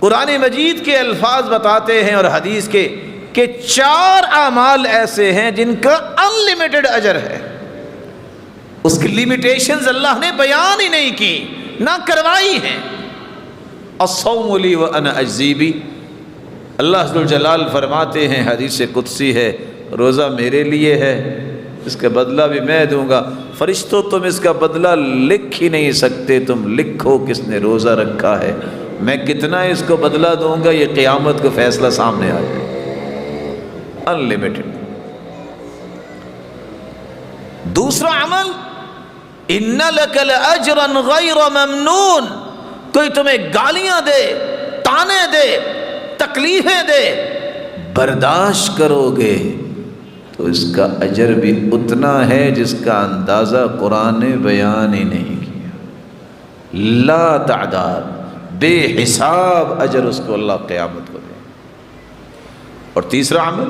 قرآن مجید کے الفاظ بتاتے ہیں اور حدیث کے کہ 4 اعمال ایسے ہیں جن کا انلمیٹڈ اجر ہے، اس کی لیمیٹیشنز اللہ نے بیان ہی نہیں کی، نہ کروائی ہیں۔ الصوم لی وانا اجزی بہ، اللہ ذوالجلال فرماتے ہیں، حدیث قدسی ہے، روزہ میرے لیے ہے، اس کا بدلہ بھی میں دوں گا۔ فرشتوں تم اس کا بدلہ لکھ ہی نہیں سکتے، تم لکھو کس نے روزہ رکھا ہے، میں کتنا اس کو بدلہ دوں گا، یہ قیامت کو فیصلہ سامنے آ جائے۔ انلمیٹڈ۔ دوسرا عمل، ان لک لاجرا غیر ممنون، کوئی تمہیں گالیاں دے، تانے دے، تکلیفیں دے، برداشت کرو گے تو اس کا اجر بھی اتنا ہے جس کا اندازہ قرآن نے بیان ہی نہیں کیا، لا تعداد، بے حساب اجر اس کو اللہ قیامت کو دے۔ اور تیسرا عمل،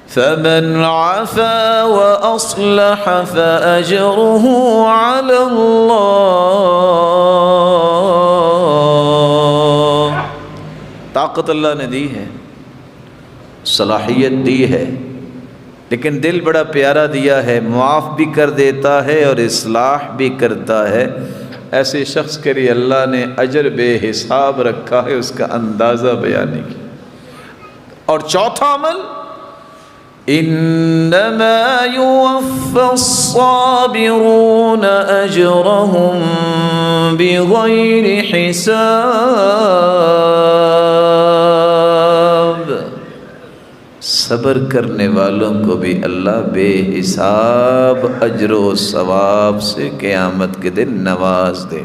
فمن عفا واصلح فاجرہ علی اللہ، طاقت اللہ نے دی ہے، صلاحیت دی ہے، لیکن دل بڑا پیارا دیا ہے، معاف بھی کر دیتا ہے اور اصلاح بھی کرتا ہے۔ ایسے شخص کے لیے اللہ نے اجر بے حساب رکھا ہے، اس کا اندازہ بیان نہیں کیا۔ اور چوتھا عمل، انما یوفی الصابرون اجرهم بغیر حساب، صبر کرنے والوں کو بھی اللہ بے حساب اجر و ثواب سے قیامت کے دن نواز دے۔